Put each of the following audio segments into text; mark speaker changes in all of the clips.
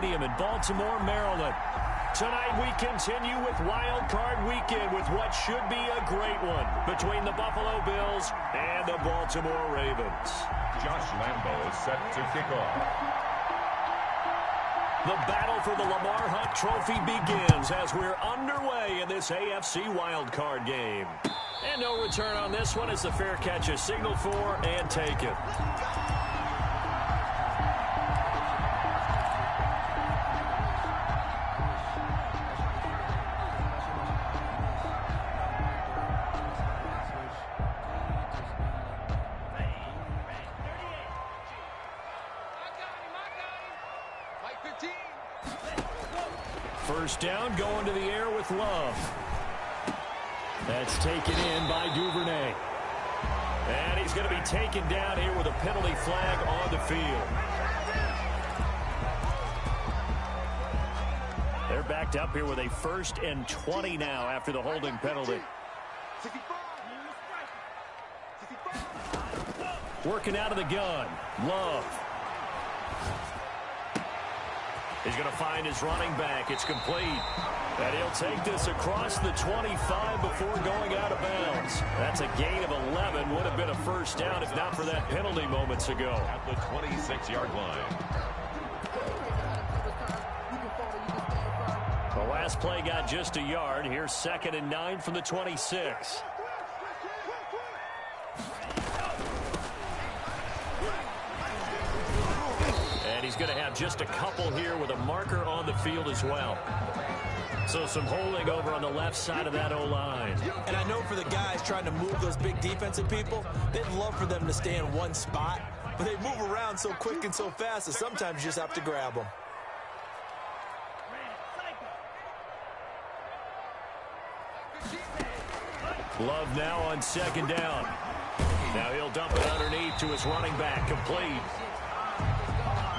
Speaker 1: Stadium in Baltimore, Maryland. Tonight we continue with Wild Card Weekend with what should be a great one between the Buffalo Bills and the Baltimore Ravens.
Speaker 2: Josh Lambo is set to kick off.
Speaker 1: The battle for the Lamar Hunt Trophy begins as we're underway in this AFC Wild Card game. And no return on this one as the fair catch is signaled for and taken. First down, going to the air with Love. That's taken in by Duvernay. And he's going to be taken down here with a penalty flag on the field. They're backed up here with a 1st and 20 now after the holding penalty. Working out of the gun, Love. He's going to find his running back. It's complete. And he'll take this across the 25 before going out of bounds. That's a gain of 11. Would have been a first down if not for that penalty moments ago.
Speaker 2: At the 26-yard line.
Speaker 1: The last play got just a yard. Here's 2nd and 9 from the 26. He's going to have just a couple here with a marker on the field as well. So some holding over on the left side of that O-line.
Speaker 3: And I know for the guys trying to move those big defensive people, they'd love for them to stay in one spot. But they move around so quick and so fast that sometimes you just have to grab them.
Speaker 1: Love now on 2nd down. Now he'll dump it underneath to his running back. Complete.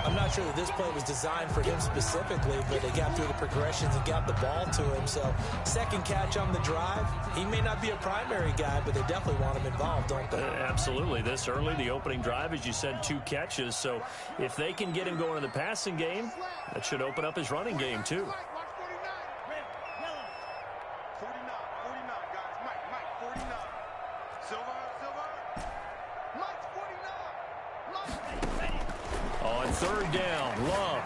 Speaker 3: I'm not sure that this play was designed for him specifically, but they got through the progressions and got the ball to him. So, 2nd catch on the drive. He may not be a primary guy, but they definitely want him involved, don't they?
Speaker 1: Absolutely. This early, the opening drive, as you said, 2 catches. So, if they can get him going in the passing game, that should open up his running game, too. On 3rd down, Love.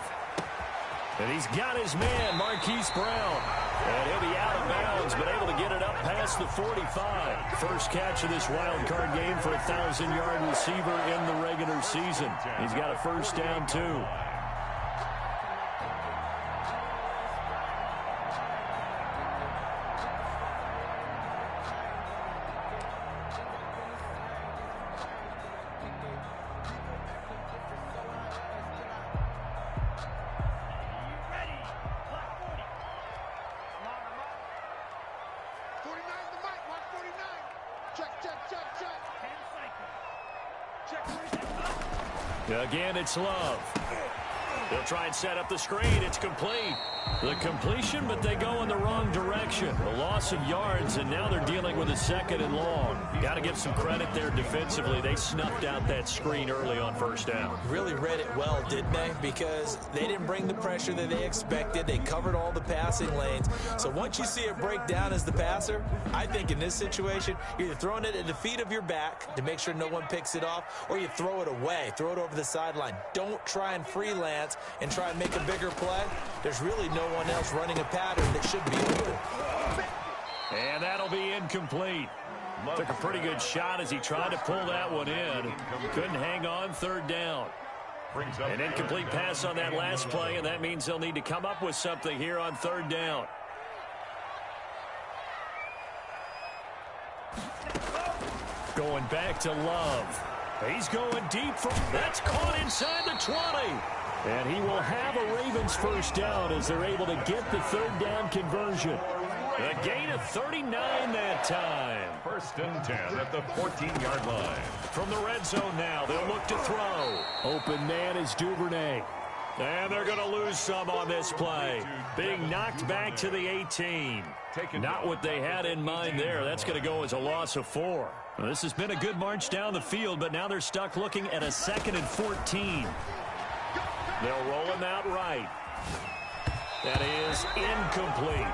Speaker 1: And he's got his man, Marquise Brown. And he'll be out of bounds, but able to get it up past the 45. First catch of this wild card game for a 1,000-yard receiver in the regular season. He's got a first down, too. Again, it's Love. They'll try and set up the screen. It's complete. The completion, but they go in the wrong direction. A loss of yards, and now they're dealing with a 2nd and long. Got to give some credit there defensively. They snuffed out that screen early on 1st down.
Speaker 3: Really read it well, didn't they? Because they didn't bring the pressure that they expected. They covered all the passing lanes. So once you see it break down as the passer, I think in this situation, you're either throwing it at the feet of your back to make sure no one picks it off, or you throw it away, throw it over the sideline. Don't try and freelance and try and make a bigger play. There's really no one else running a pattern that should be open.
Speaker 1: And that'll be incomplete. Took a pretty good shot as he tried to pull that one in. Couldn't hang on 3rd down. An incomplete pass on that last play, and that means they'll need to come up with something here on 3rd down. Going back to Love. He's going deep from... That's caught inside the 20. And he will have a Ravens first down as they're able to get the 3rd down conversion. A gain of 39 that time.
Speaker 2: 1st and 10 at the 14-yard line.
Speaker 1: From the red zone now, they'll look to throw. Open man is Duvernay. And they're going to lose some on this play. Being knocked back to the 18. Not what they had in mind there. That's going to go as a loss of 4. Well, this has been a good march down the field, but now they're stuck looking at a 2nd and 14. They'll roll him out right. That is incomplete.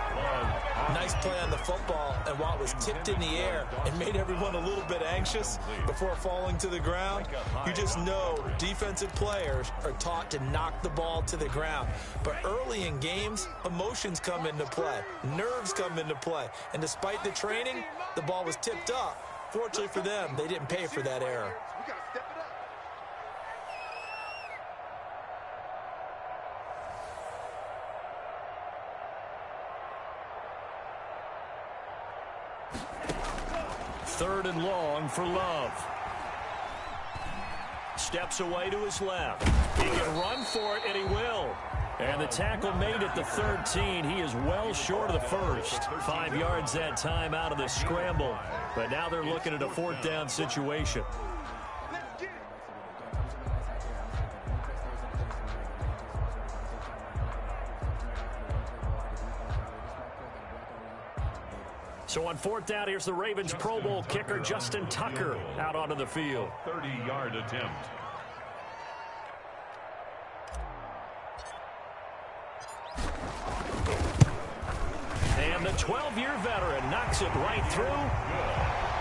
Speaker 3: Nice play on the football, and while it was tipped in the air, it made everyone a little bit anxious before falling to the ground. You just know defensive players are taught to knock the ball to the ground. But early in games, emotions come into play. Nerves come into play. And despite the training, the ball was tipped up. Fortunately for them, they didn't pay for that error.
Speaker 1: Third and long for Love. Steps away to his left. He can run for it, and he will. And the tackle made at the 13. He is well short of the first. 5 yards that time out of the scramble. But now they're looking at a fourth down situation. So on fourth down, here's the Ravens Pro Bowl kicker Justin Tucker out onto the field.
Speaker 2: 30-yard attempt.
Speaker 1: And the 12-year veteran knocks it right through.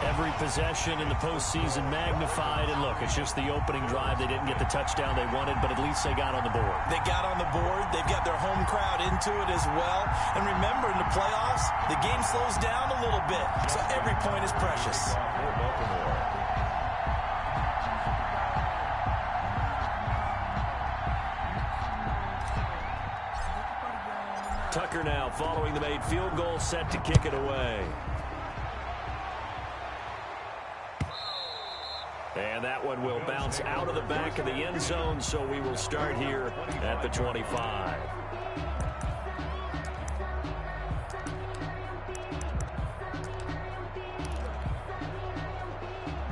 Speaker 1: Every possession in the postseason magnified. And look, it's just the opening drive. They didn't get the touchdown they wanted, but at least they got on the board.
Speaker 3: They got on the board. They've got their home crowd into it as well. And remember, in the playoffs, the game slows down a little bit. So every point is precious.
Speaker 1: Tucker now following the made field goal, set to kick it away. And that one will bounce out of the back of the end zone, so we will start here at the 25.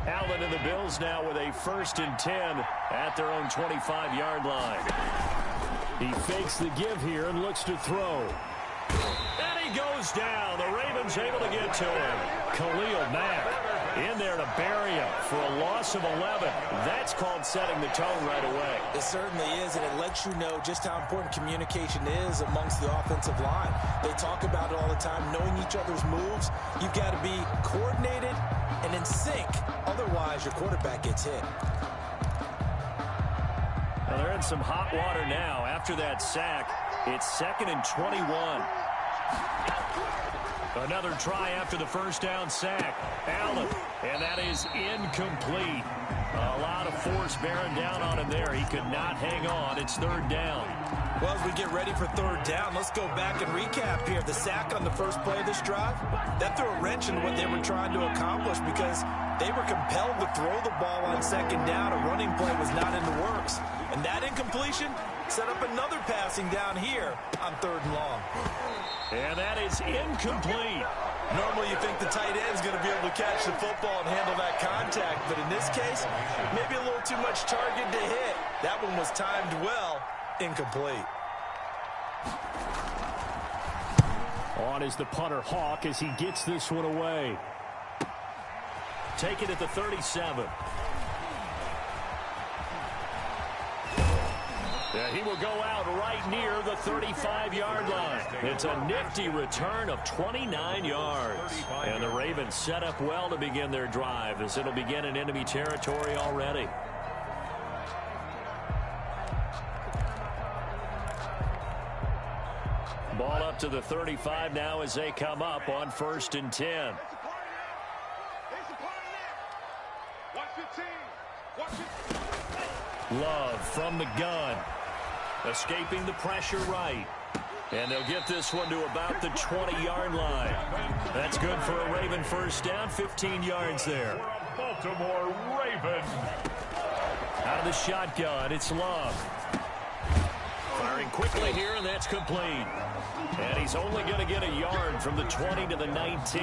Speaker 1: Allen and the Bills now with a 1st and 10 at their own 25-yard line. He fakes the give here and looks to throw. And he goes down. The Ravens able to get to him. Khalil Mack in there to bury him for a loss of 11. That's called setting the tone right away.
Speaker 3: It certainly is, and it lets you know just how important communication is amongst the offensive line. They talk about it all the time, knowing each other's moves. You've got to be coordinated and in sync. Otherwise, your quarterback gets hit.
Speaker 1: Well, they're in some hot water now. After that sack, it's 2nd and 21. Another try after the first down sack. Allen, and that is incomplete. A lot of force bearing down on him there. He could not hang on. It's 3rd down.
Speaker 3: Well, as we get ready for 3rd down, let's go back and recap here. The sack on the first play of this drive, that threw a wrench into what they were trying to accomplish because they were compelled to throw the ball on 2nd down. A running play was not in the works. And that incompletion set up another passing down here on 3rd and long.
Speaker 1: And that is incomplete.
Speaker 3: Normally you think the tight end's going to be able to catch the football and handle that contact, but in this case, maybe a little too much target to hit. That one was timed well, incomplete.
Speaker 1: On is the punter Hawk as he gets this one away. Take it at the 37. Yeah, he will go out right near the 35-yard line. It's a nifty return of 29 yards. And the Ravens set up well to begin their drive as it'll begin in enemy territory already. Ball up to the 35 now as they come up on 1st and 10. Love from the gun. Escaping the pressure right. And they'll get this one to about the 20-yard line. That's good for a Raven first down, 15 yards there.
Speaker 2: Baltimore Ravens.
Speaker 1: Out of the shotgun, it's Love. Firing quickly here, and that's complete. And he's only going to get a yard from the 20 to the 19.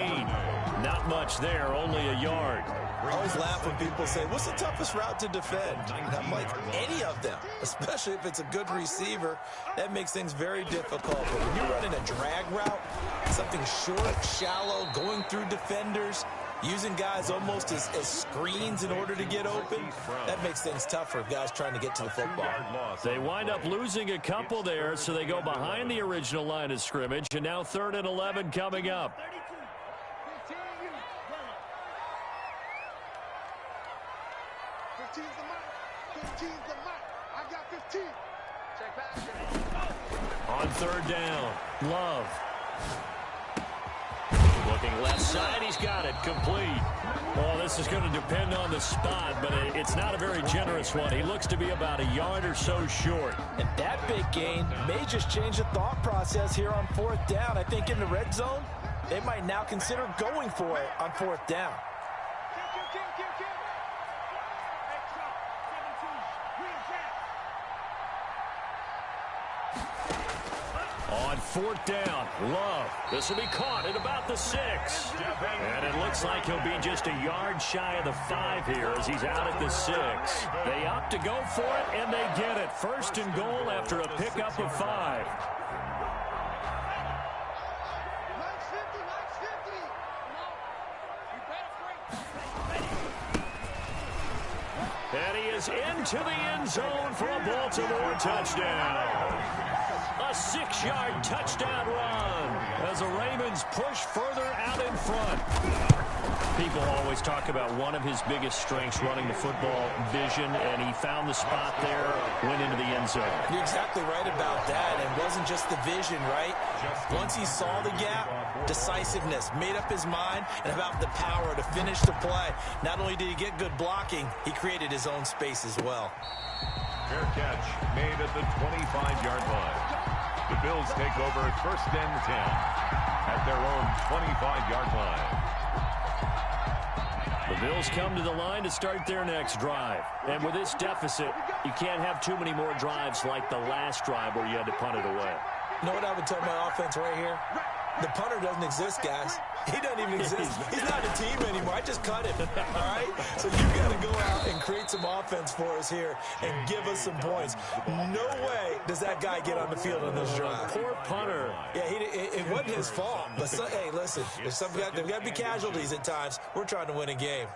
Speaker 1: Not much there, only a yard.
Speaker 3: I always laugh when people say, what's the toughest route to defend? And I'm like, any of them, especially if it's a good receiver. That makes things very difficult. But when you're running a drag route, something short, shallow, going through defenders, using guys almost as screens in order to get open. That makes things tough for guys trying to get to the football.
Speaker 1: They wind up losing a couple there, so they go behind the original line of scrimmage, and now 3rd and 11 coming up.
Speaker 4: 15's the mark. 15's the mark. I got 15. Check back.
Speaker 1: On 3rd down, Love. Looking left side, he's got it, complete. Well, this is going to depend on the spot, but it's not a very generous one. He looks to be about a yard or so short.
Speaker 3: And that big gain may just change the thought process here on 4th down. I think in the red zone, they might now consider going for it on 4th down.
Speaker 1: On 4th down, Love. This will be caught at about the 6. And it looks like he'll be just a yard shy of the 5 here as he's out at the 6. They opt to go for it, and they get it. 1st and goal after a pickup of 5. And he is into the end zone for a Baltimore touchdown. A 6-yard touchdown run as the Ravens push further out in front. People always talk about one of his biggest strengths running the football, vision, and he found the spot there, went into the end zone.
Speaker 3: You're exactly right about that. It wasn't just the vision, right? Once he saw the gap, decisiveness, made up his mind, and about the power to finish the play. Not only did he get good blocking, he created his own space as well.
Speaker 2: Fair catch made at the 25-yard line. The Bills take over 1st and 10 at their own 25-yard line.
Speaker 1: The Bills come to the line to start their next drive. And with this deficit, you can't have too many more drives like the last drive where you had to punt it away.
Speaker 3: You know what I would tell my offense right here? The punter doesn't exist, guys. He doesn't even exist. He's not a team anymore. I just cut him, all right? So you got to go out and create some offense for us here and give us some points. No way does that guy get on the field on this drive.
Speaker 1: Poor punter.
Speaker 3: Yeah, it wasn't his fault. But, hey, listen, there's got to be casualties at times. We're trying to win a game.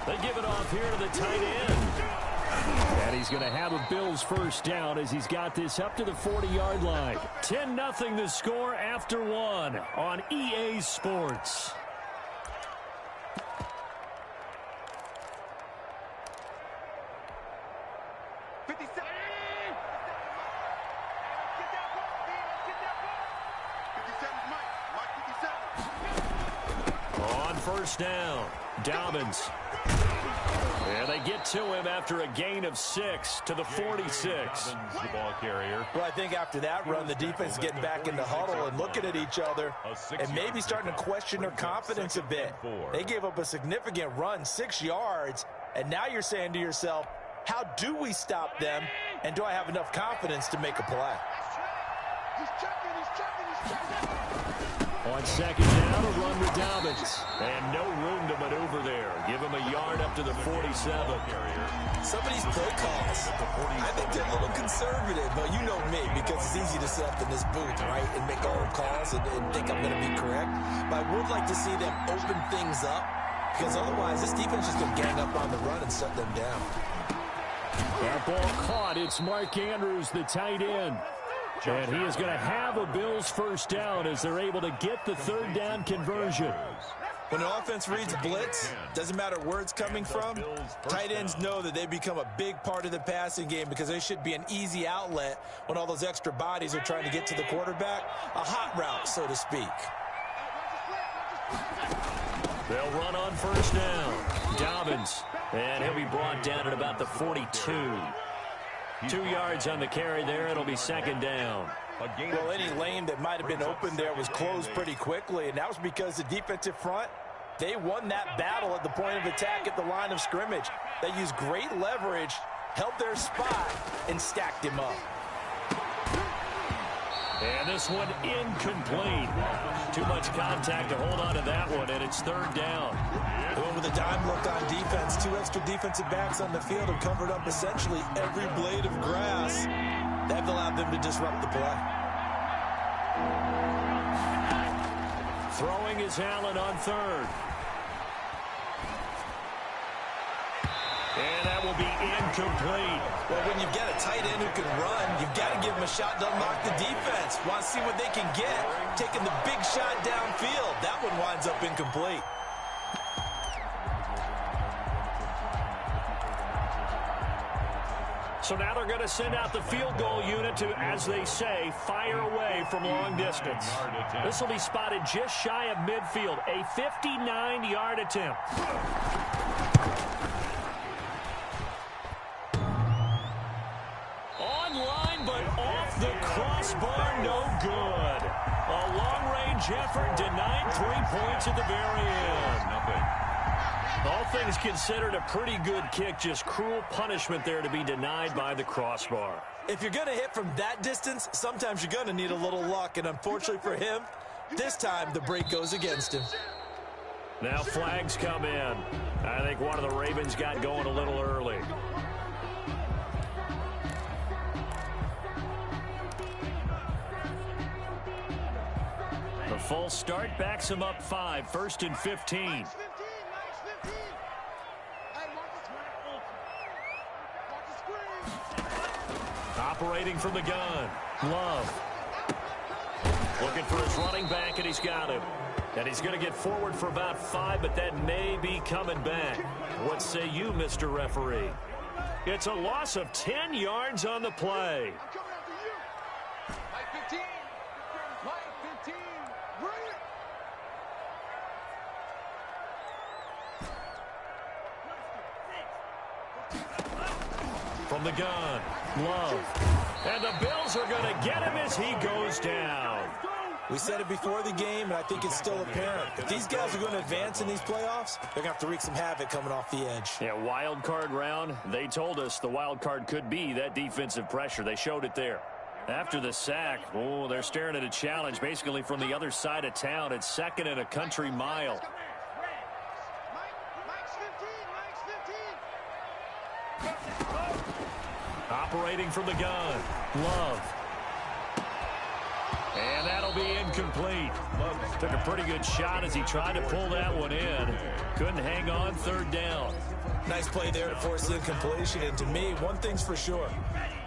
Speaker 1: They give it off here to the tight end. And he's going to have a Bills 1st down as he's got this up to the 40-yard line. 10-0 the score after 1 on EA Sports. On 1st down, Dobbins. Yeah, they get to him after a gain of 6 to the 46.
Speaker 2: The ball carrier.
Speaker 3: Well, I think after that run, the defense is getting back in the huddle and looking at each other and maybe starting to question their confidence a bit. They gave up a significant run, 6 yards, and now you're saying to yourself, how do we stop them, and do I have enough confidence to make a play?
Speaker 4: He's checking.
Speaker 1: On 2nd down, a run with Dobbins. And no room to maneuver there. Give him a yard up to the 47.
Speaker 3: Some of these play calls, I think they're a little conservative. But you know me, because it's easy to sit up in this booth, right, and make our own calls and think I'm going to be correct. But I would like to see them open things up, because otherwise this defense is going to gang up on the run and shut them down.
Speaker 1: That ball caught. It's Mark Andrews, the tight end. And he is going to have a Bills 1st down as they're able to get the 3rd down conversion.
Speaker 3: When an offense reads blitz, doesn't matter where it's coming from, tight ends know that they become a big part of the passing game because they should be an easy outlet when all those extra bodies are trying to get to the quarterback. A hot route, so to speak.
Speaker 1: They'll run on 1st down. Dobbins. And he'll be brought down at about the 42. 2 yards on the carry there. It'll be 2nd down.
Speaker 3: Well, any lane that might have been open there was closed pretty quickly, and that was because the defensive front, they won that battle at the point of attack at the line of scrimmage. They used great leverage, held their spot, and stacked him up.
Speaker 1: And this one incomplete. Too much contact to hold on to that one, and it's third down.
Speaker 3: Going with a dime look on defense. 2 extra defensive backs on the field have covered up essentially every blade of grass. That allowed them to disrupt the play.
Speaker 1: Throwing is Allen on third. And that will be incomplete.
Speaker 3: Well, when you've got a tight end who can run, you've got to give him a shot to unlock the defense. Want to see what they can get. Taking the big shot downfield. That one winds up incomplete.
Speaker 1: So now they're going to send out the field goal unit to, as they say, fire away from long distance. This will be spotted just shy of midfield. A 59-yard attempt. Online, but off the crossbar, no good. A long-range effort denied 3 points at the very end. All things considered, a pretty good kick. Just cruel punishment there to be denied by the crossbar.
Speaker 3: If you're going to hit from that distance, sometimes you're going to need a little luck. And unfortunately for him, this time the break goes against him.
Speaker 1: Now flags come in. I think one of the Ravens got going a little early. The full start backs him up 5, 1st and 15. Operating from the gun. Love. Looking for his running back, and he's got him. And he's going to get forward for about 5, but that may be coming back. What say you, Mr. Referee? It's a loss of 10 yards on the play.
Speaker 4: I'm coming after you. Mike 15. Mike 15. Bring
Speaker 1: it. From the gun. Love. And the Bills are going to get him as he goes down.
Speaker 3: We said it before the game, and I think it's still apparent. If these guys are going to advance in these playoffs, they're going to have to wreak some havoc coming off the edge.
Speaker 1: Yeah, wild card round. They told us the wild card could be that defensive pressure. They showed it there. After the sack, oh, they're staring at a challenge basically from the other side of town. It's 2nd and a country mile.
Speaker 4: Mike's 15.
Speaker 1: Operating from the gun. Love. And that'll be incomplete. Took a pretty good shot as he tried to pull that one in. Couldn't hang on, 3rd down.
Speaker 3: Nice play there to force the incompletion. And to me, one thing's for sure.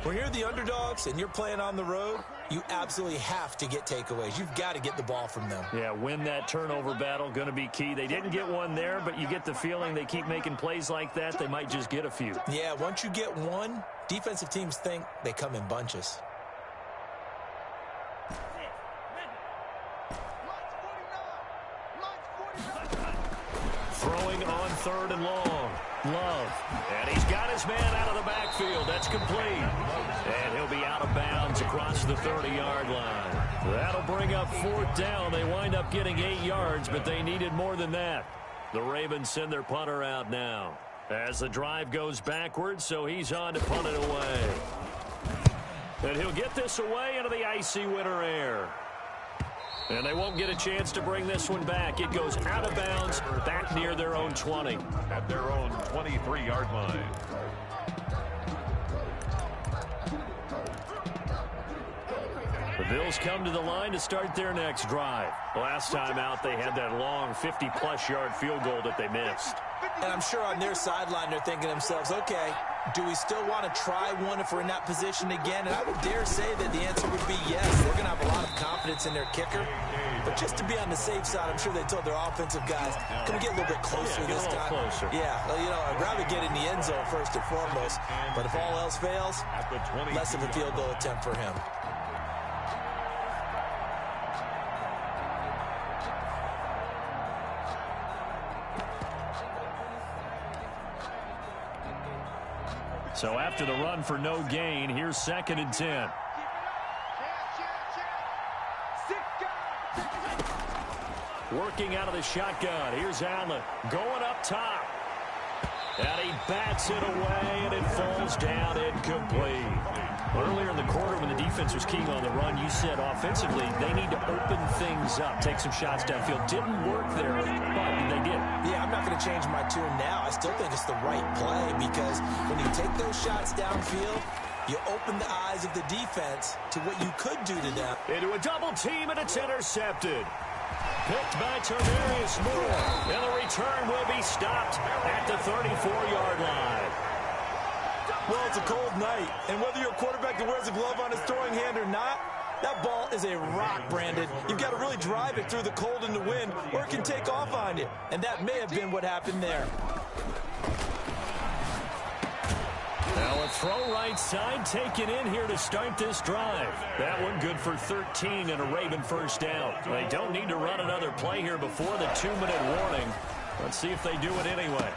Speaker 3: When you're the underdogs and you're playing on the road, you absolutely have to get takeaways. You've got to get the ball from them.
Speaker 1: Yeah, win that turnover battle, going to be key. They didn't get one there, but you get the feeling they keep making plays like that, they might just get a few.
Speaker 3: Yeah, once you get one, defensive teams think they come in bunches.
Speaker 1: Throwing on 3rd and long. Love. And he's got his man out of the backfield. That's complete. And he'll be out of bounds across the 30-yard line. That'll bring up 4th down. They wind up getting 8 yards, but they needed more than that. The Ravens send their punter out now as the drive goes backwards, so he's on to punt it away. And he'll get this away into the icy winter air. And they won't get a chance to bring this one back. It goes out of bounds, back near their own 20.
Speaker 2: At their own 23-yard line.
Speaker 1: The Bills come to the line to start their next drive. Last time out, they had that long 50-plus yard field goal that they missed.
Speaker 3: And I'm sure on their sideline they're thinking to themselves, okay, do we still want to try one if we're in that position again? And I would dare say that the answer would be yes. They're going to have a lot of confidence in their kicker. But just to be on the safe side, I'm sure they told their offensive guys, can we get a little bit closer this time?
Speaker 1: Closer.
Speaker 3: Yeah, well, you know, I'd rather get in the end zone first and foremost. But if all else fails, less of a field goal attempt for him.
Speaker 1: So after the run for no gain, here's 2nd and 10. Working out of the shotgun. Here's Allen going up top. And he bats it away, and it falls down incomplete. Earlier in the quarter when the defense was keying on the run, you said offensively they need to open things up, take some shots downfield. Didn't work there, but they did.
Speaker 3: Yeah, I'm not going to change my tune now. I still think it's the right play because when you take those shots downfield, you open the eyes of the defense to what you could do to them.
Speaker 1: Into a double team, and it's intercepted. Picked by Tarvarius Moore, and the return will be stopped at the 34-yard line.
Speaker 3: Well, it's a cold night, and whether you're a quarterback that wears a glove on his throwing hand or not, that ball is a rock, Brandon. You've got to really drive it through the cold and the wind, or it can take off on you. And that may have been what happened there.
Speaker 1: Now a throw right side taken in here to start this drive. That one good for 13 and a Raven first down. They don't need to run another play here before the 2-minute warning. Let's see if they do it anyway.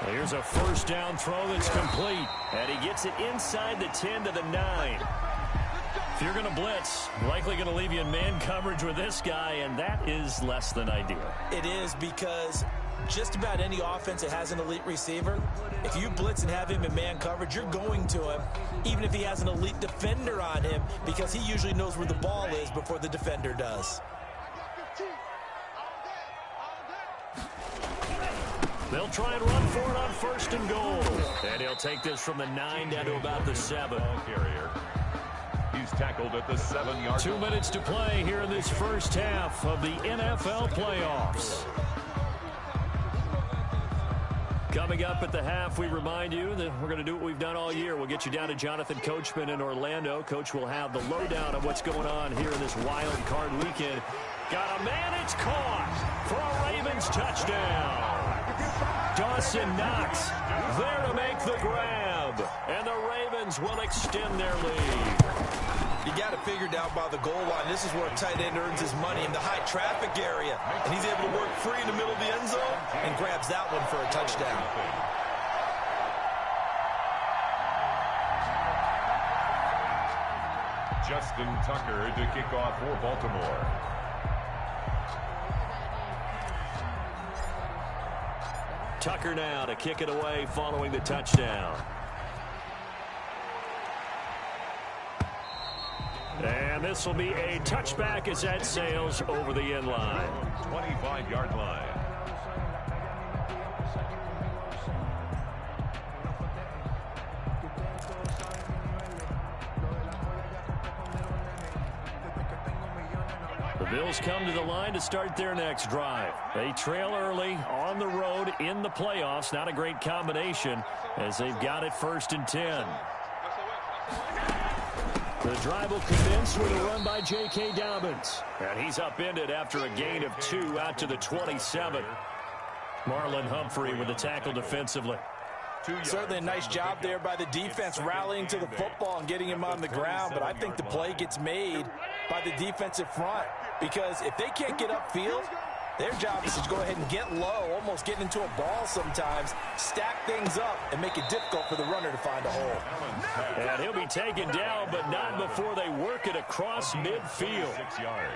Speaker 1: Here's a first down throw that's complete. And he gets it inside the 10 to the 9. If you're going to blitz, likely going to leave you in man coverage with this guy, and that is less than ideal.
Speaker 3: It is because just about any offense that has an elite receiver, if you blitz and have him in man coverage, you're going to him, even if he has an elite defender on him, because he usually knows where the ball is before the defender does.
Speaker 1: They'll try and run for it on first and goal. And he'll take this from the 9 down to about the 7.
Speaker 2: Carrier. He's tackled at the 7-yard line.
Speaker 1: 2 minutes to play here in this first half of the NFL playoffs. Coming up at the half, we remind you that we're going to do what we've done all year. We'll get you down to Jonathan Coachman in Orlando. Coach will have the lowdown of what's going on here in this wild card weekend. Got a man, it's caught for a Ravens touchdown. Dawson Knox there to make the grab, and the Ravens will extend their lead.
Speaker 3: You got it figured out by the goal line. This is where a tight end earns his money in the high traffic area, and he's able to work free in the middle of the end zone and grabs that one for a touchdown.
Speaker 2: Justin Tucker to kick off for Baltimore.
Speaker 1: Tucker now to kick it away following the touchdown. And this will be a touchback as that sails over the end line.
Speaker 2: 25-yard line.
Speaker 1: The Bills come to the line to start their next drive. They trail early on the road in the playoffs. Not a great combination as they've got it 1st and 10. The drive will commence with a run by J.K. Dobbins. And he's upended after a gain of 2 out to the 27. Marlon Humphrey with the tackle defensively.
Speaker 3: Certainly a nice job there by the defense rallying to the football and getting him on the ground, but I think the play gets made by the defensive front because if they can't get upfield, their job is to go ahead and get low, almost getting into a ball sometimes, stack things up, and make it difficult for the runner to find a hole.
Speaker 1: And he'll be taken down, but not before they work it across midfield.
Speaker 2: 6 yards.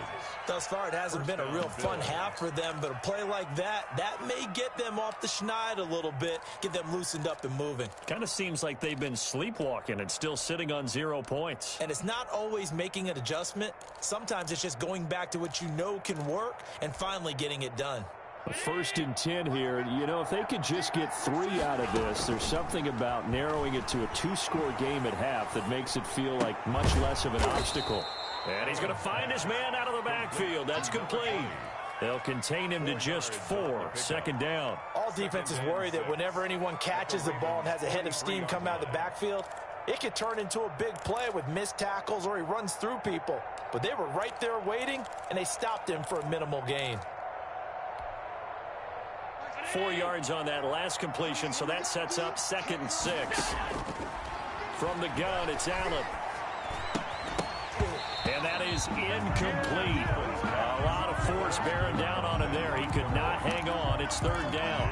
Speaker 3: Thus far, it hasn't been a real fun half for them, but a play like that may get them off the schneid a little bit, get them loosened up and moving.
Speaker 1: Kind of seems like they've been sleepwalking and still sitting on 0 points.
Speaker 3: And it's not always making an adjustment. Sometimes it's just going back to what you know can work and finally getting it done.
Speaker 1: 1st and 10 here. You know, if they could just get 3 out of this, there's something about narrowing it to a 2-score game at half that makes it feel like much less of an obstacle. And he's going to find his man out of the backfield. That's complete. They'll contain him to just 4. 2nd down.
Speaker 3: All defenses worry that whenever anyone catches the ball and has a head of steam come out of the backfield, it could turn into a big play with missed tackles or he runs through people. But they were right there waiting, and they stopped him for a minimal gain.
Speaker 1: 4 yards on that last completion, so that sets up 2nd and 6. From the gun, it's Allen. And that is incomplete. A lot of force bearing down on him there. He could not hang on. It's 3rd down.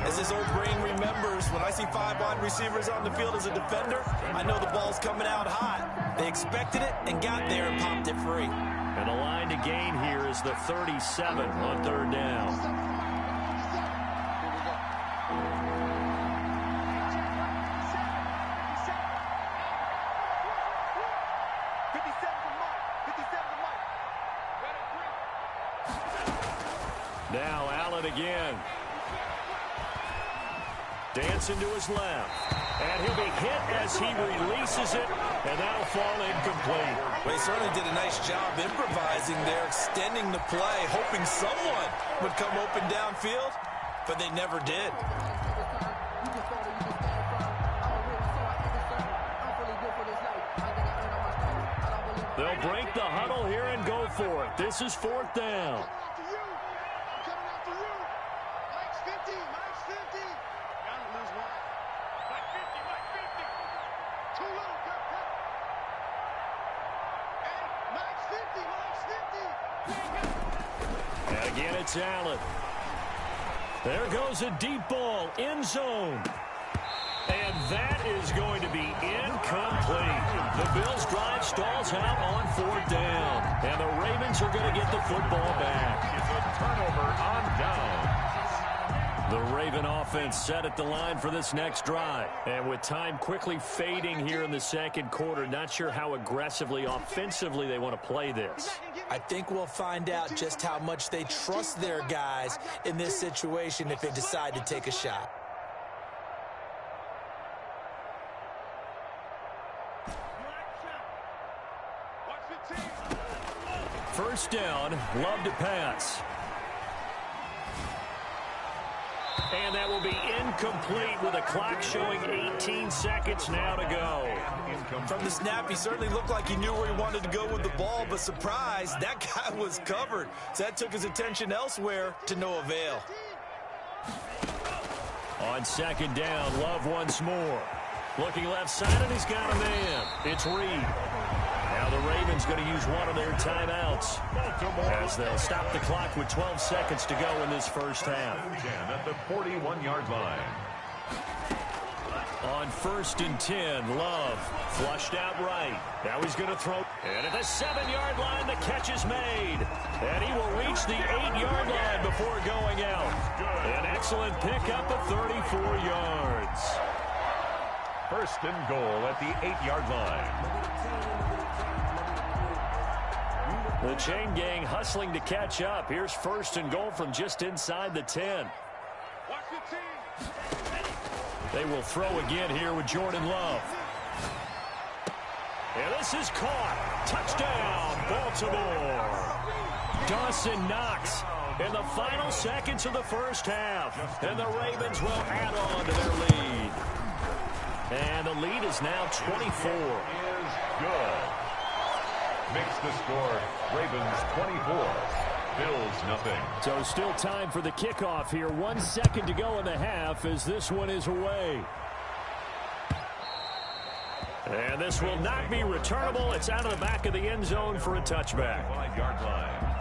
Speaker 3: As his old brain remembers, when I see 5 wide receivers on the field as a defender, I know the ball's coming out hot. They expected it and got there and popped it free.
Speaker 1: And the line to gain here is the 37 on 3rd down. Now Allen again. Dancing to his left. And he'll be hit as he releases it, and that'll fall incomplete.
Speaker 3: Well, he certainly did a nice job improvising there, extending the play, hoping someone would come open downfield, but they never did.
Speaker 1: They'll break the huddle here and go for it. This is 4th down. And again, it's Allen. There goes a deep ball, end zone. And that is going to be incomplete. The Bills' drive stalls out on 4th down. And the Ravens are going to get the football back.
Speaker 2: It's a turnover on down.
Speaker 1: The Raven offense set at the line for this next drive. And with time quickly fading here in the second quarter, not sure how aggressively, offensively they want to play this.
Speaker 3: I think we'll find out just how much they trust their guys in this situation if they decide to take a shot.
Speaker 1: First down, Love to pass. And that will be incomplete with a clock showing 18 seconds now to go.
Speaker 3: From the snap, he certainly looked like he knew where he wanted to go with the ball, but surprise, that guy was covered. So that took his attention elsewhere to no avail.
Speaker 1: On second down, Love once more. Looking left side, and he's got a man. It's Reed. Now the Ravens going to use one of their timeouts as they'll stop the clock with 12 seconds to go in this first half.
Speaker 2: At the 41-yard line.
Speaker 1: On 1st and 10, Love flushed out right. Now he's going to throw. And at the 7-yard line, the catch is made. And he will reach the 8-yard line before going out. An excellent pickup of 34 yards.
Speaker 2: First and goal at the 8-yard line.
Speaker 1: The chain gang hustling to catch up. Here's 1st and goal from just inside the 10. They will throw again here with Jordan Love. And this is caught. Touchdown, Baltimore. Dawson Knox in the final seconds of the first half. And the Ravens will add on to their lead. And the lead is now 24.
Speaker 2: Is good. Makes the score Ravens 24, Bills nothing.
Speaker 1: So still time for the kickoff here. 1 second to go in the half as this one is away. And this will not be returnable. It's out of the back of the end zone for a touchback.
Speaker 2: 5-yard line.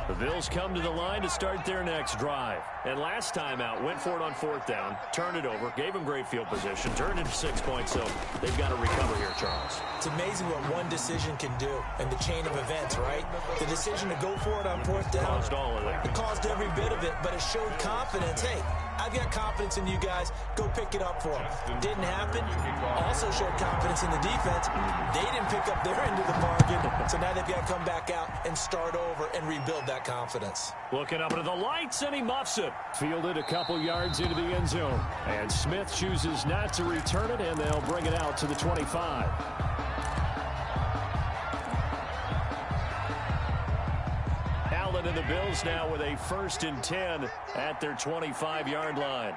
Speaker 1: The Bills come to the line to start their next drive. And last time out, went for it on 4th down, turned it over, gave them great field position, turned it to 6 points, so they've got to recover here, Charles.
Speaker 3: It's amazing what one decision can do in the chain of events, right? The decision to go for it on 4th down.
Speaker 1: Caused all of it.
Speaker 3: It caused every bit of it, but it showed confidence. Hey, I've got confidence in you guys. Go pick it up for them. Didn't happen. Also showed confidence in the defense. They didn't pick up their end of the bargain, so now they've got to come back out and start over and rebuild that confidence.
Speaker 1: Looking up into the lights, and he muffs it. Fielded a couple yards into the end zone. And Smith chooses not to return it, and they'll bring it out to the 25. Allen and the Bills now with a 1st and 10 at their 25-yard line.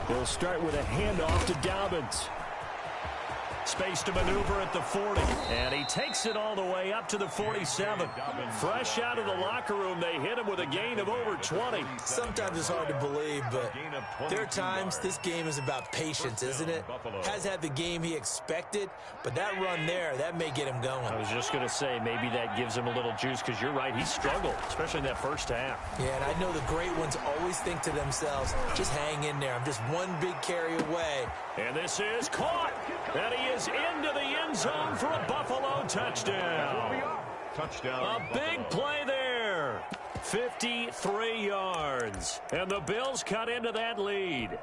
Speaker 1: They'll start with a handoff to Dobbins. Space to maneuver at the 40. And he takes it all the way up to the 47. Fresh out of the locker room, they hit him with a gain of over 20.
Speaker 3: Sometimes it's hard to believe, but there are times this game is about patience, isn't it? Has had the game he expected, but that run there, that may get him going.
Speaker 1: I was just going to say, maybe that gives him a little juice, because you're right, he struggled, especially in that first half.
Speaker 3: Yeah, and I know the great ones always think to themselves, just hang in there. I'm just one big carry away.
Speaker 1: And this is caught. And he is into the end zone for a Buffalo touchdown.
Speaker 2: Touchdown.
Speaker 1: A big play there. 53 yards. And the Bills cut into that lead.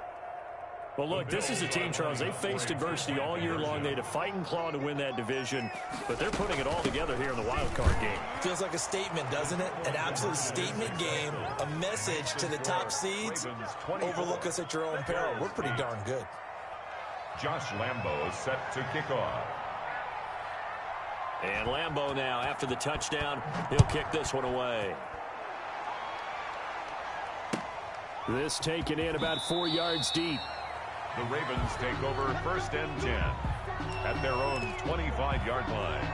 Speaker 1: Well, look, this is a team, Charles, they faced adversity all year long. They had to fight and claw to win that division, but they're putting it all together here in the wild card game.
Speaker 3: Feels like a statement, doesn't it? An absolute statement game, a message to the top seeds. Overlook us at your own peril. We're pretty darn good.
Speaker 2: Josh Lambo is set to kick off.
Speaker 1: And Lambo now, after the touchdown, he'll kick this one away. This taken in about 4 yards deep.
Speaker 2: The Ravens take over 1st and 10 at their own 25-yard line.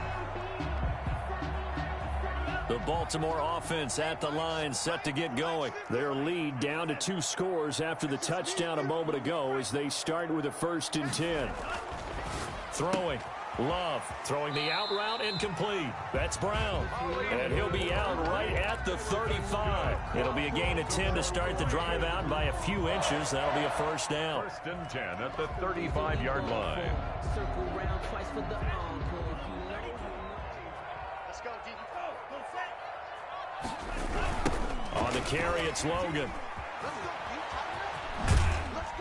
Speaker 1: The Baltimore offense at the line, set to get going. Their lead down to 2 scores after the touchdown a moment ago as they start with a 1st and 10. Throwing. Love throwing the out route incomplete. That's Brown. And he'll be out right at the 35. It'll be a gain of 10 to start the drive out by a few inches. That'll be a 1st down.
Speaker 2: 1st and 10 at the 35-yard line.
Speaker 1: On the carry, it's Logan.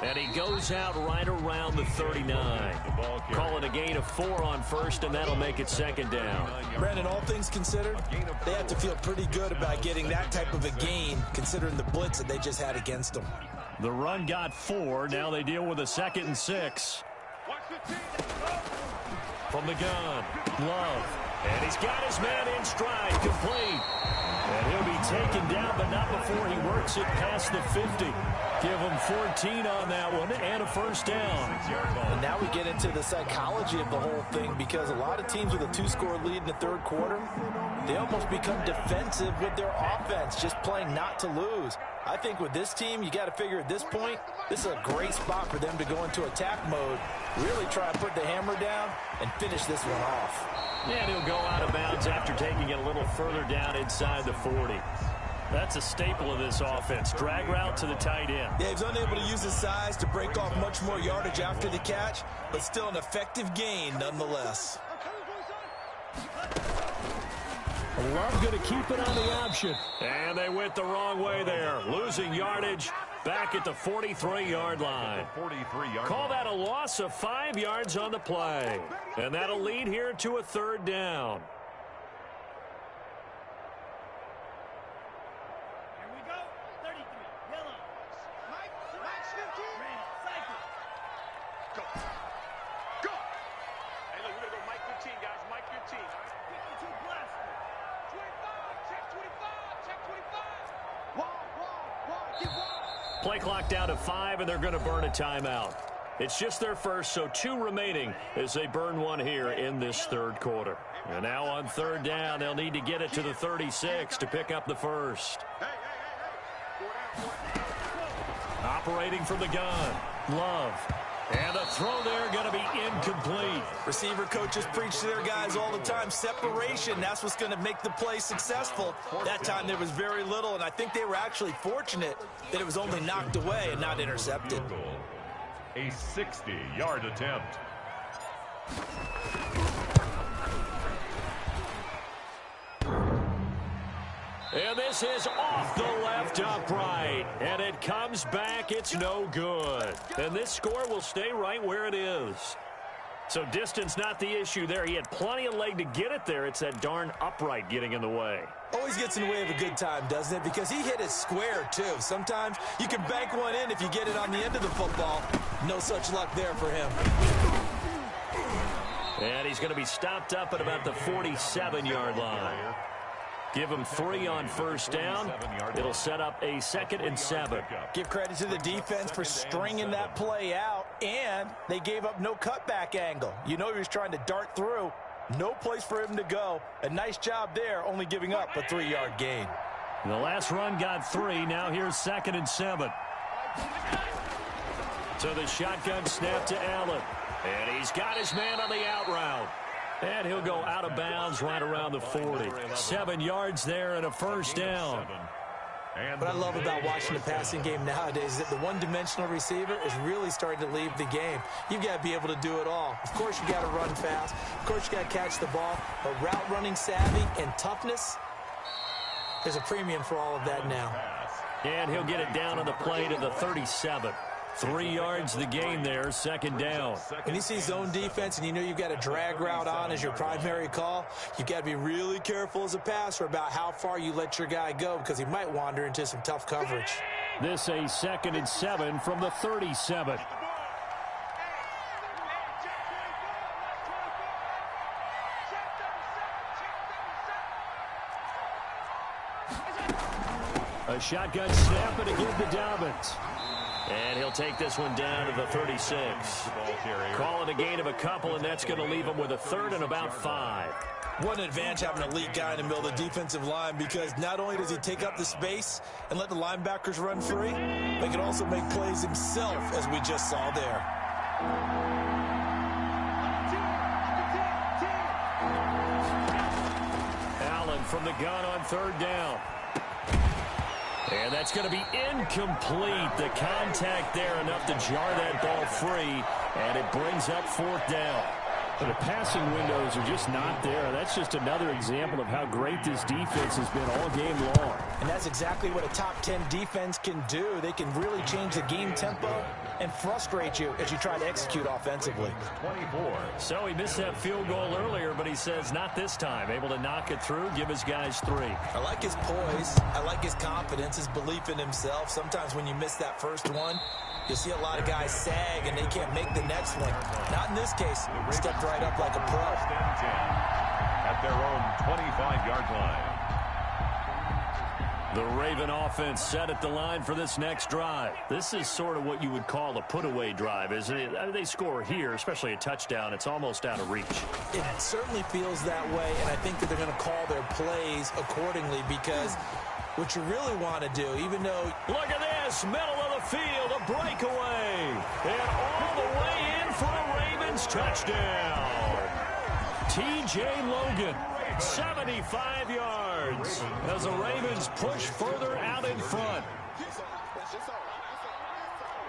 Speaker 1: And he goes out right around the 39. Calling a gain of 4 on 1st, and that'll make it 2nd down.
Speaker 3: Brandon, all things considered, they have to feel pretty good about getting that type of a gain, considering the blitz that they just had against them.
Speaker 1: The run got 4. Now they deal with a 2nd and 6. From the gun, Love. And he's got his man in stride, complete. And he'll be taken down, but not before he works it past the 50. Give him 14 on that one and a 1st down.
Speaker 3: And now we get into the psychology of the whole thing, because a lot of teams with a 2-score lead in the 3rd quarter, they almost become defensive with their offense, just playing not to lose. I think with this team, you got to figure at this point, this is a great spot for them to go into attack mode, really try to put the hammer down and finish this one off.
Speaker 1: And he'll go out of bounds after taking it a little further down inside the 40. That's a staple of this offense. Drag route to the tight end.
Speaker 3: Yeah, he's unable to use his size to break off much more yardage after the catch, but still an effective gain nonetheless.
Speaker 1: Love going to keep it on the option. And they went the wrong way there. Losing yardage back at the 43-yard line. Call that a loss of 5 yards on the play. And that'll lead here to a 3rd down. Play clock down to 5, and they're going to burn a timeout. It's just their first, so 2 remaining as they burn one here in this 3rd quarter. And now on 3rd down, they'll need to get it to the 36 to pick up the 1st. Operating from the gun, Love. And the throw there going to be incomplete.
Speaker 3: Receiver coaches preach to their guys all the time. Separation, that's what's going to make the play successful. That time there was very little, and I think they were actually fortunate that it was only knocked away and not intercepted.
Speaker 2: A 60-yard attempt.
Speaker 1: And this is off the left upright. And it comes back. It's no good. And this score will stay right where it is. So distance not the issue there. He had plenty of leg to get it there. It's that darn upright getting in the way.
Speaker 3: Always gets in the way of a good time, doesn't it? Because he hit it square, too. Sometimes you can bank one in if you get it on the end of the football. No such luck there for him.
Speaker 1: And he's going to be stopped up at about the 47-yard line. Give him 3 on 1st down. It'll set up a 2nd and 7.
Speaker 3: Give credit to the defense for stringing that play out, and they gave up no cutback angle. You know he was trying to dart through. No place for him to go. A nice job there, only giving up a 3-yard gain.
Speaker 1: The last run got 3. Now here's 2nd and 7. So the shotgun snap to Allen. And he's got his man on the out route. And he'll go out of bounds right around the 40. 7 yards there and a 1st down.
Speaker 3: What I love about watching the passing game nowadays is that the one-dimensional receiver is really starting to leave the game. You've got to be able to do it all. Of course, you got to run fast. Of course, you got to catch the ball. But route running savvy and toughness, There's a premium for all of that now.
Speaker 1: And he'll get it down on the play to the 37. 3 yards the gain there, second down.
Speaker 3: When you see zone defense and you know you've got a drag route on as your primary call, you've got to be really careful as a passer about how far you let your guy go because he might wander into some tough coverage.
Speaker 1: This a 2nd and 7 from the 37. A shotgun snap and again to Dobbins. And he'll take this one down to the 36. Call it a gain of a couple, and that's going to leave him with a 3rd and about 5.
Speaker 3: What an advantage having an elite guy in the middle of the defensive line, because not only does he take up the space and let the linebackers run free, but he can also make plays himself, as we just saw there.
Speaker 1: Allen from the gun on 3rd down. And that's going to be incomplete. The contact there enough to jar that ball free, and it brings up 4th down. But the passing windows are just not there. That's just another example of how great this defense has been all game long.
Speaker 3: And that's exactly what a top 10 defense can do. They can really change the game tempo and frustrate you as you try to execute offensively.
Speaker 2: 24.
Speaker 1: So he missed that field goal earlier, but he says not this time. Able to knock it through, give his guys 3.
Speaker 3: I like his poise. I like his confidence, his belief in himself. Sometimes when you miss that first one, you see a lot of guys sag and they can't make the next one. Not in this case. Stepped right up like a pro.
Speaker 2: At their own 25-yard line.
Speaker 1: The Raven offense set at the line for this next drive. This is sort of what you would call a put-away drive, isn't it? I mean, they score here, especially a touchdown. It's almost out of reach.
Speaker 3: It certainly feels that way, and I think that they're going to call their plays accordingly, because what you really want to do, even though...
Speaker 1: Look at this, middle of the field, a breakaway. And all the way in for a Ravens touchdown. T.J. Logan, 75 yards, as the Ravens push further out in front.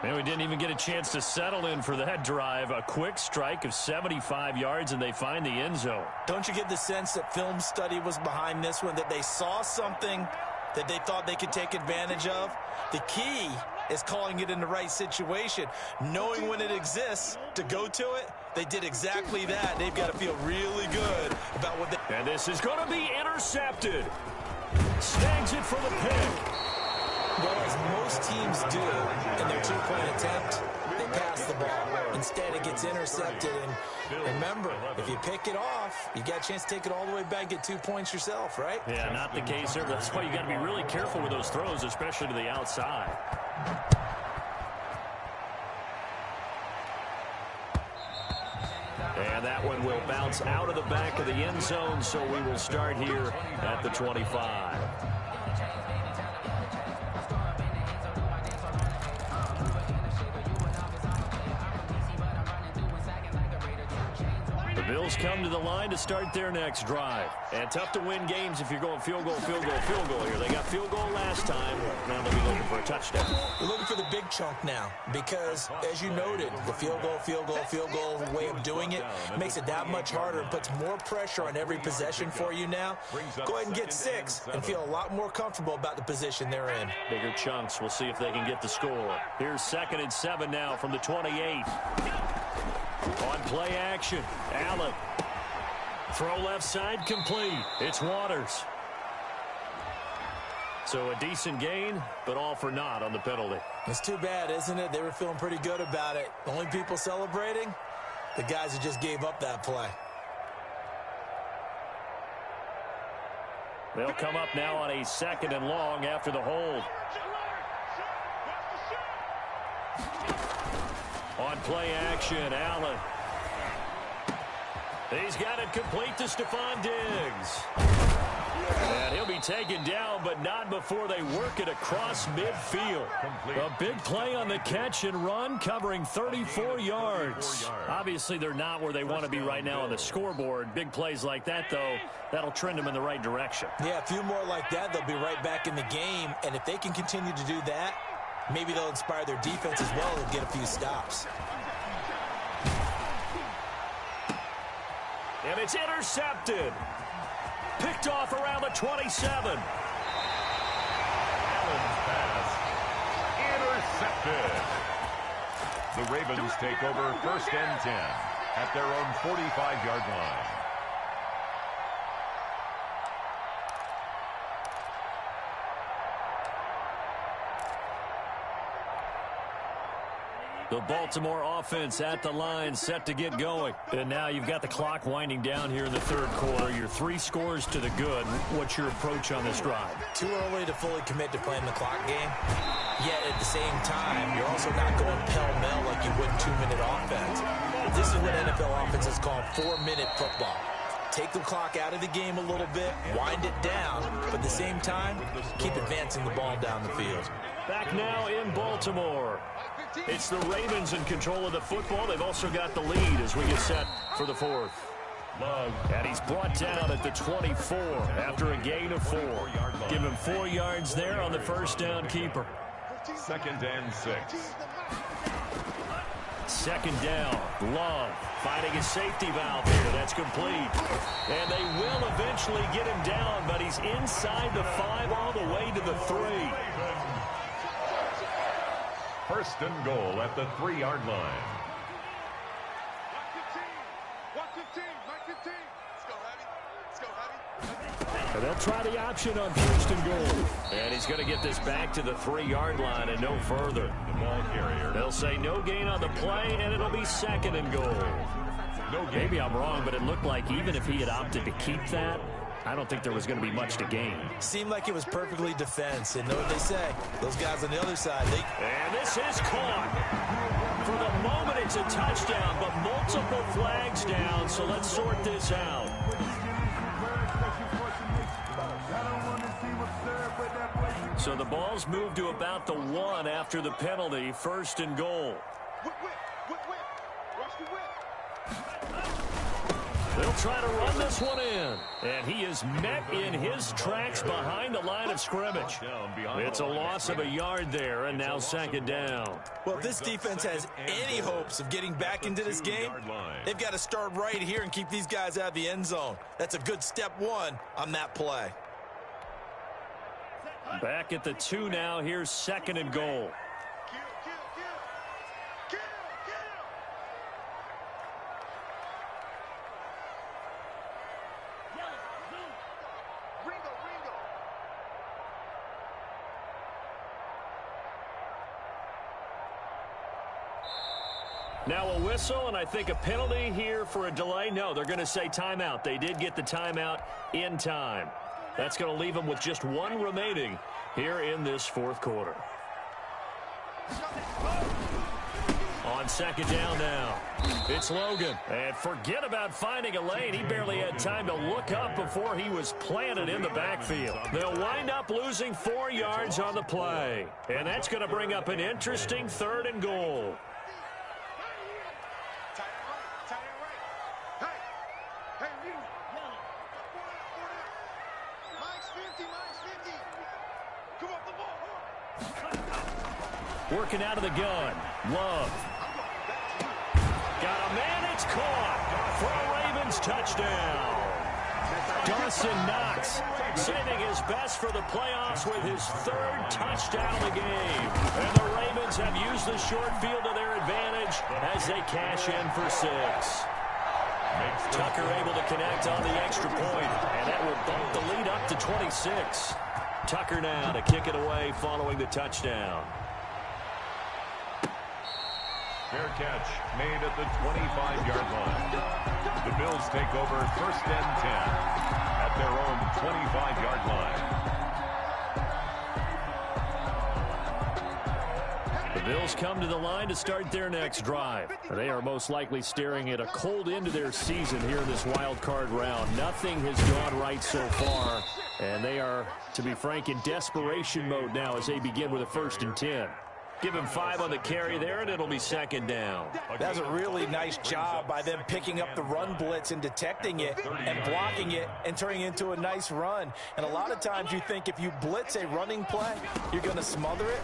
Speaker 1: And we didn't even get a chance to settle in for that drive. A quick strike of 75 yards, and they find the end zone.
Speaker 3: Don't you get the sense that film study was behind this one, that they saw something that they thought they could take advantage of? The key is calling it in the right situation, knowing when it exists to go to it. They did exactly that. They've got to feel really good about what they...
Speaker 1: And this is going to be intercepted. Snags it for the pick.
Speaker 3: Well, as most teams do in their two-point attempt, they pass the ball. Instead, it gets intercepted. And remember, if you pick it off, you got a chance to take it all the way back, get 2 points yourself, right?
Speaker 1: Yeah, not the case there. That's why you got to be really careful with those throws, especially to the outside. And that one will bounce out of the back of the end zone, so we will start here at the 25. The Bills come to the line to start their next drive. And tough to win games if you're going field goal, field goal, field goal here. They got field goal last time. Now they'll be looking for a touchdown.
Speaker 3: We're looking for the big chunk now because, as you noted, the field goal way of doing it makes it that much harder and puts more pressure on every possession for you now. Go ahead and get 6 and feel a lot more comfortable about the position they're in.
Speaker 1: Bigger chunks. We'll see if they can get the score. Here's 2nd and 7 now from the 28. On play action, Allen. Throw left side complete. It's Waters. So a decent gain, but all for naught on the penalty.
Speaker 3: It's too bad, isn't it? They were feeling pretty good about it. The only people celebrating, the guys who just gave up that play.
Speaker 1: They'll come up now on a 2nd and long after the hold. On play action, Allen. He's got it complete to Stephon Diggs. And he'll be taken down, but not before they work it across midfield. A big play on the catch and run, covering 34 yards. Obviously, they're not where they want to be right now on the scoreboard. Big plays like that, though, that'll trend them in the right direction.
Speaker 3: Yeah, a few more like that, they'll be right back in the game. And if they can continue to do that, maybe they'll inspire their defense as well and get a few stops.
Speaker 1: And it's intercepted. Picked off around the 27.
Speaker 2: fifth. The Ravens take over 1st and 10 at their own 45-yard line.
Speaker 1: The Baltimore offense at the line, set to get going. And now you've got the clock winding down here in the third quarter. You're 3 scores to the good. What's your approach on this drive?
Speaker 3: Too early to fully commit to playing the clock game. Yet at the same time, you're also not going pell-mell like you would 2-minute offense. This is what NFL offenses call 4-minute football. Take the clock out of the game a little bit, wind it down, but at the same time, keep advancing the ball down the field.
Speaker 1: Back now in Baltimore. It's the Ravens in control of the football. They've also got the lead as we get set for the fourth. And he's brought down at the 24 after a gain of 4. Give him 4 yards there on the first down keeper.
Speaker 2: 2nd and 6.
Speaker 1: 2nd down. Love finding his safety valve here. That's complete. And they will eventually get him down, but he's inside the 5 all the way to the 3.
Speaker 2: 1st and goal at the 3-yard line.
Speaker 1: And they'll try the option on 1st and goal. And he's going to get this back to the 3-yard line and no further.
Speaker 2: The ball carrier.
Speaker 1: They'll say no gain on the play, and it'll be 2nd and goal.
Speaker 2: No gain.
Speaker 1: Maybe I'm wrong, but it looked like even if he had opted to keep that, I don't think there was going to be much to gain.
Speaker 3: Seemed like it was perfectly defense. And know what they say? Those guys on the other side,
Speaker 1: And this is caught. For the moment, it's a touchdown, but multiple flags down, so let's sort this out. So the ball's moved to about the 1 after the penalty, 1st and goal. They'll try to run this one in. And he is met in his tracks behind the line of scrimmage. It's a loss of a yard there, and now 2nd down.
Speaker 3: Well, if this defense has any hopes of getting back into this game, they've got to start right here and keep these guys out of the end zone. That's a good step 1 on that play.
Speaker 1: Back at the 2 now. Here's 2nd and goal. Now a whistle, and I think a penalty here for a delay. No, they're going to say timeout. They did get the timeout in time. That's going to leave them with just 1 remaining here in this 4th quarter. On 2nd down now, it's Logan. And forget about finding a lane. He barely had time to look up before he was planted in the backfield. They'll wind up losing 4 yards on the play. And that's going to bring up an interesting 3rd and goal. Working out of the gun. Love. Got a man. It's caught for a Ravens touchdown. Dawson Knox saving his best for the playoffs with his 3rd touchdown of the game. And the Ravens have used the short field to their advantage as they cash in for 6. Tucker able to connect on the extra point, and that will bump the lead up to 26. Tucker now to kick it away following the touchdown.
Speaker 2: Fair catch made at the 25-yard line. The Bills take over 1st and 10 at their own 25-yard line.
Speaker 1: The Bills come to the line to start their next drive. They are most likely staring at a cold end to their season here in this wild card round. Nothing has gone right so far, and they are, to be frank, in desperation mode now as they begin with a 1st and 10. Give him 5 on the carry there, and it'll be 2nd down.
Speaker 3: That's a really nice job by them picking up the run blitz and detecting it and blocking it and turning it into a nice run. And a lot of times you think if you blitz a running play, you're going to smother it.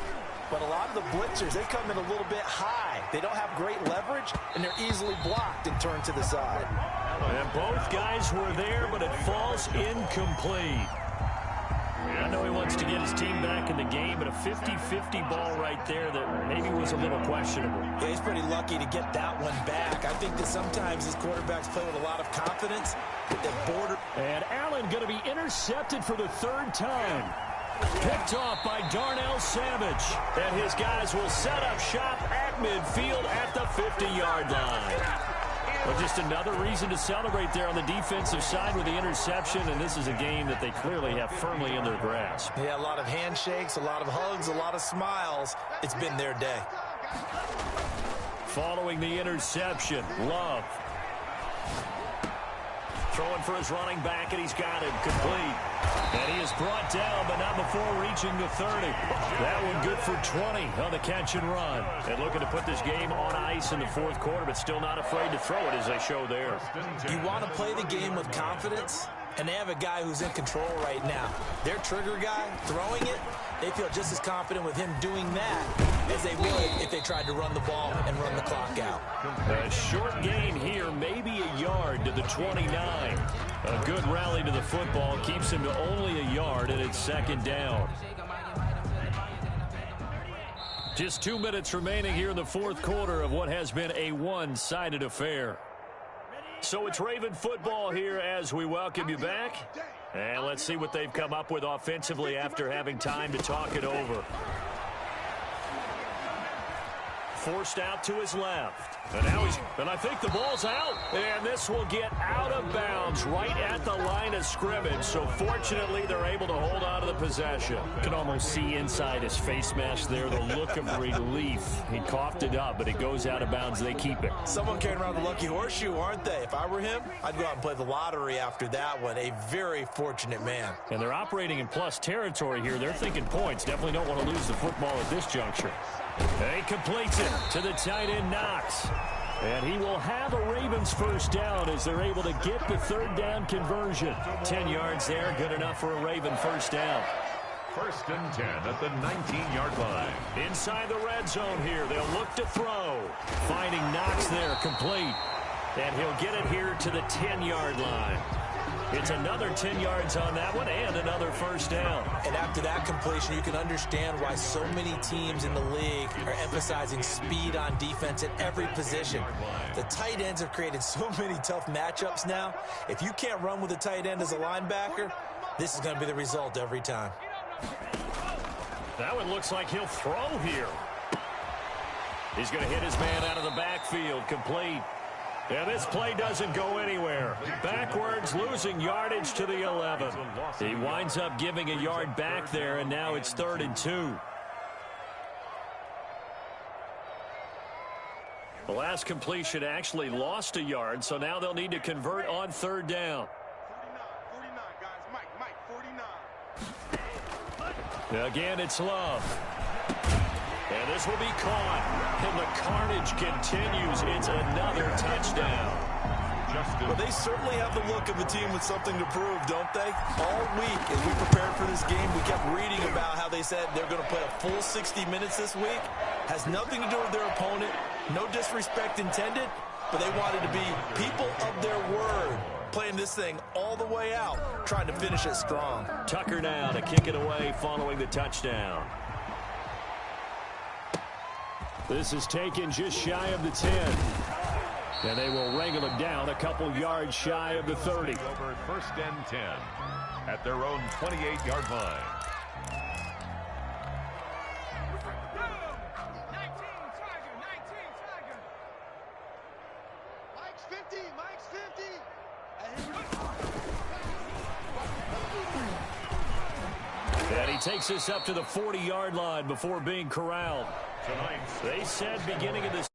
Speaker 3: But a lot of the blitzers, they come in a little bit high. They don't have great leverage, and they're easily blocked and turned to the side.
Speaker 1: And both guys were there, but it falls incomplete. I know he wants wants to get his team back in the game, but a 50-50 ball right there that maybe was a little questionable.
Speaker 3: Yeah, he's pretty lucky to get that one back. I think that sometimes his quarterbacks play with a lot of confidence.
Speaker 1: And Allen going to be intercepted for the third time. Picked off by Darnell Savage. And his guys will set up shop at midfield at the 50-yard line. Well, just another reason to celebrate there on the defensive side with the interception, and this is a game that they clearly have firmly in their grasp.
Speaker 3: Yeah, a lot of handshakes, a lot of hugs, a lot of smiles. It's been their day.
Speaker 1: Following the interception, Love. Throwing for his running back, and he's got it complete. And he is brought down, but not before reaching the 30. That one good for 20 on the catch and run. And looking to put this game on ice in the fourth quarter, but still not afraid to throw it as they show there.
Speaker 3: You want to play the game with confidence, and they have a guy who's in control right now. Their trigger guy, throwing it, they feel just as confident with him doing that as they would if they tried to run the ball and run the clock out.
Speaker 1: A short gain here, maybe a yard to the 29. A good rally to the football keeps him to only a yard, and it's second down. Just 2 minutes remaining here in the fourth quarter of what has been a one-sided affair. So it's Raven football here as we welcome you back. And let's see what they've come up with offensively after having time to talk it over. Forced out to his left. And now and I think the ball's out. And this will get out of bounds right at the line of scrimmage. So fortunately, they're able to hold on to the possession. You can almost see inside his face mask there the look of relief. He coughed it up, but it goes out of bounds. They keep it.
Speaker 3: Someone carrying around the lucky horseshoe, aren't they? If I were him, I'd go out and play the lottery after that one. A very fortunate man.
Speaker 1: And they're operating in plus territory here. They're thinking points. Definitely don't want to lose the football at this juncture. He completes it to the tight end, Knox. And he will have a Ravens first down as they're able to get the third down conversion. 10 yards there, good enough for a Raven first down.
Speaker 2: First and 10 at the 19-yard line.
Speaker 1: Inside the red zone here, they'll look to throw. Finding Knox there, complete. And he'll get it here to the 10-yard line. It's another 10 yards on that one and another first down.
Speaker 3: And after that completion, you can understand why so many teams in the league are emphasizing speed on defense at every position. The tight ends have created so many tough matchups now. If you can't run with a tight end as a linebacker, this is going to be the result every time.
Speaker 1: That one looks like he'll throw here. He's going to hit his man out of the backfield, complete. And this play doesn't go anywhere. Backwards, losing yardage to the 11. He winds up giving a yard back there, and now it's 3rd and 2. The last completion actually lost a yard, so now they'll need to convert on 3rd down.
Speaker 4: 49, guys. Mike, 49.
Speaker 1: Again, it's Love. And this will be caught. And the carnage continues. It's another touchdown.
Speaker 3: Well, they certainly have the look of a team with something to prove, don't they? All week, as we prepared for this game, we kept reading about how they said they're going to play a full 60 minutes this week. Has nothing to do with their opponent. No disrespect intended, but they wanted to be people of their word, playing this thing all the way out, trying to finish it strong.
Speaker 1: Tucker now to kick it away following the touchdown. This is taken just shy of the 10. And they will wrangle it down a couple yards shy of the 30.
Speaker 2: Over 1st and 10 at their own 28-yard line.
Speaker 4: 19 Tiger. Mike's 50.
Speaker 1: And he takes us up to the 40-yard line before being corralled.
Speaker 2: Tonight,
Speaker 1: They said beginning of this